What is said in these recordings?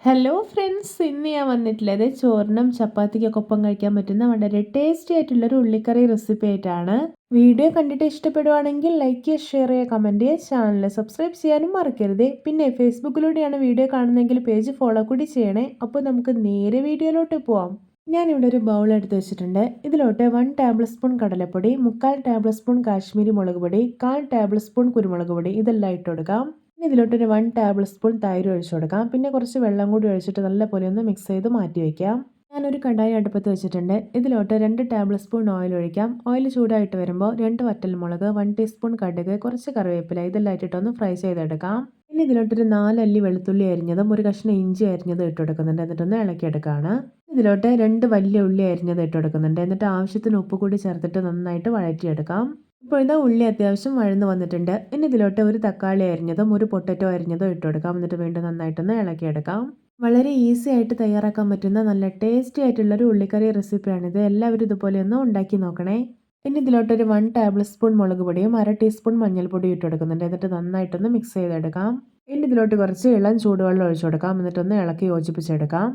Hello friends, ഇന്ന് ഞാൻ വന്നിട്ടുള്ളത് ചോറിനും ചപ്പാത്തിക്കൊക്കെ ഒപ്പം കഴിക്കാൻ പറ്റുന്ന വളരെ ടേസ്റ്റി ആയിട്ടുള്ളൊരു ഉള്ളിക്കറി റെസിപ്പി ആയിട്ടാണ്. വീഡിയോ കണ്ടിട്ട് ഇഷ്ടപ്പെടുവാണെങ്കിൽ ലൈക്ക് ചെയ്യുക, ഷെയർ ചെയ്യുക, കമൻറ്റ് ചെയ്യുക, ചാനൽ സബ്സ്ക്രൈബ് ചെയ്യാനും മറക്കരുത്. പിന്നെ ഫേസ്ബുക്കിലൂടെയാണ് വീഡിയോ കാണുന്നതെങ്കിൽ പേജ് ഫോളോ കൂടി ചെയ്യണേ. അപ്പോൾ നമുക്ക് നേരെ വീഡിയോയിലോട്ട് പോവാം. ഞാനിവിടെ ഒരു ബൗൾ എടുത്ത് വെച്ചിട്ടുണ്ട്. ഇതിലോട്ട് 1 ടേബിൾ സ്പൂൺ കടലപ്പൊടി, 3/4 ടേബിൾ സ്പൂൺ കാശ്മീരി മുളക് പൊടി, 1/4 ടേബിൾ സ്പൂൺ കുരുമുളക് പൊടി ഇതെല്ലാം ഇട്ട് കൊടുക്കാം. ഇനി ഇതിലോട്ടൊരു 1 ടേബിൾ സ്പൂൺ തൈര് ഒഴിച്ചു കൊടുക്കാം. പിന്നെ കുറച്ച് വെള്ളം കൂടി ഒഴിച്ചിട്ട് നല്ലപോലെ ഒന്ന് മിക്സ് ചെയ്ത് മാറ്റി വയ്ക്കാം. ഞാനൊരു കടായി അടുപ്പത്ത് വെച്ചിട്ടുണ്ട്. ഇതിലോട്ട് 2 ടേബിൾ സ്പൂൺ ഓയിൽ ഒഴിക്കാം. ഓയിൽ ചൂടായിട്ട് വരുമ്പോൾ 2 വറ്റൽമുളക്, 1 ടീസ്പൂൺ കടുക്, കുറച്ച് കറിവേപ്പില ഇതെല്ലാം ഇട്ടിട്ടൊന്ന് ഫ്രൈ ചെയ്തെടുക്കാം. ഇനി ഇതിലോട്ടൊരു 4 അല്ലി വെളുത്തുള്ളി അരിഞ്ഞതും ഒരു കഷ്ണം ഇഞ്ചി അരിഞ്ഞതും ഇട്ട് കൊടുക്കുന്നുണ്ട്. എന്നിട്ടൊന്ന് ഇളക്കിയെടുക്കുകയാണ്. ഇതിലോട്ട് 2 വലിയ ഉള്ളി അരിഞ്ഞത് ഇട്ട് കൊടുക്കുന്നുണ്ട്. എന്നിട്ട് ആവശ്യത്തിന് ഉപ്പ് കൂടി ചേർത്തിട്ട് നന്നായിട്ട് വഴറ്റിയെടുക്കാം. ഇപ്പോൾ ഇതാ ഉള്ളി അത്യാവശ്യം വഴന്ന് വന്നിട്ടുണ്ട്. ഇനി ഇതിലോട്ട് ഒരു തക്കാളി അരിഞ്ഞതും ഒരു പൊട്ടറ്റോ അരിഞ്ഞതും ഇട്ട് കൊടുക്കാം. എന്നിട്ട് വീണ്ടും നന്നായിട്ടൊന്ന് ഇളക്കിയെടുക്കാം. വളരെ ഈസി ആയിട്ട് തയ്യാറാക്കാൻ പറ്റുന്ന നല്ല ടേസ്റ്റി ആയിട്ടുള്ളൊരു ഉള്ളിക്കറി റെസിപ്പിയാണിത്. എല്ലാവരും ഇതുപോലെ ഒന്ന് ഉണ്ടാക്കി നോക്കണേ. ഇനി ഇതിലോട്ടൊരു 1 ടേബിൾ സ്പൂൺ മുളക് പൊടിയും 1/2 ടീസ്പൂൺ മഞ്ഞൾപ്പൊടിയും ഇട്ട് കൊടുക്കുന്നുണ്ട്. എന്നിട്ട് നന്നായിട്ടൊന്ന് മിക്സ് ചെയ്തെടുക്കാം. ഇനി ഇതിലോട്ട് കുറച്ച് ഇളം ചൂടുവെള്ളം ഒഴിച്ചു കൊടുക്കാം. എന്നിട്ടൊന്ന് ഇളക്കി യോജിപ്പിച്ചെടുക്കാം.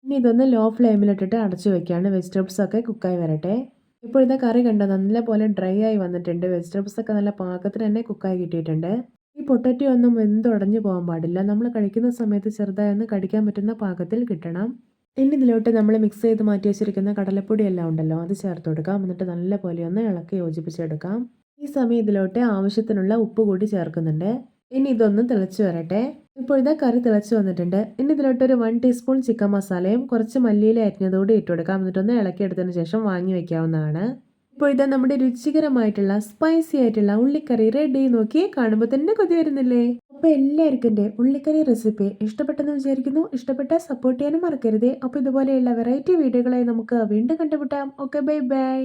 ഇനി ഇതൊന്ന് ലോ ഫ്ലെയിമിലിട്ടിട്ട് അടച്ചു വെക്കുകയാണ്. വെജിറ്റബിൾസ് ഒക്കെ കുക്കായി വരട്ടെ. ഇപ്പോൾ ഇതാ കറി കണ്ടോ നല്ലപോലെ ഡ്രൈ ആയി വന്നിട്ടുണ്ട്. വെജിറ്റബിൾസ് ഒക്കെ നല്ല പാകത്തിന് തന്നെ കുക്കായി കിട്ടിയിട്ടുണ്ട്. ഈ പൊട്ടറ്റോ ഒന്നും വെന്തുടഞ്ഞു പോകാൻ പാടില്ല. നമ്മൾ കഴിക്കുന്ന സമയത്ത് ചെറുതായി ഒന്ന് കടിക്കാൻ പറ്റുന്ന പാകത്തിൽ കിട്ടണം. ഇനി ഇതിലോട്ട് നമ്മൾ മിക്സ് ചെയ്ത് മാറ്റി വെച്ചിരിക്കുന്ന കടലപ്പൊടി എല്ലാം ഉണ്ടല്ലോ അത് ചേർത്ത് കൊടുക്കാം. എന്നിട്ട് നല്ലപോലെ ഒന്ന് ഇളക്കി യോജിപ്പിച്ചെടുക്കാം. ഈ സമയം ഇതിലോട്ട് ആവശ്യത്തിനുള്ള ഉപ്പ് കൂടി ചേർക്കുന്നുണ്ട്. ഇനി ഇതൊന്ന് തിളച്ച് വരട്ടെ. ഇപ്പോൾ ഇതാ കറി തിളച്ച് വന്നിട്ടുണ്ട്. ഇനി ഇതിലോട്ട് ഒരു 1 ടീസ്പൂൺ ചിക്കൻ മസാലയും കുറച്ച് മല്ലിയില അരിഞ്ഞതോടെ ഇട്ട് കൊടുക്കാം. എന്നിട്ടൊന്ന് ഇളക്കിയെടുത്തതിന് ശേഷം വാങ്ങി വെക്കാവുന്നതാണ്. ഇപ്പോൾ ഇതാ നമ്മുടെ രുചികരമായിട്ടുള്ള സ്പൈസി ആയിട്ടുള്ള ഉള്ളിക്കറി റെഡി. നോക്കി കാണുമ്പോൾ തന്നെ കൊതി വരുന്നില്ലേ? അപ്പോൾ എല്ലാവർക്കും എൻ്റെ ഉള്ളിക്കറി റെസിപ്പി ഇഷ്ടപ്പെട്ടെന്ന് വിചാരിക്കുന്നു. ഇഷ്ടപ്പെട്ടാൽ സപ്പോർട്ട് ചെയ്യാനും മറക്കരുതേ. അപ്പോൾ ഇതുപോലെയുള്ള വെറൈറ്റി വീഡിയോകളായി നമുക്ക് വീണ്ടും കണ്ടുമുട്ടാം. Okay, bye bye.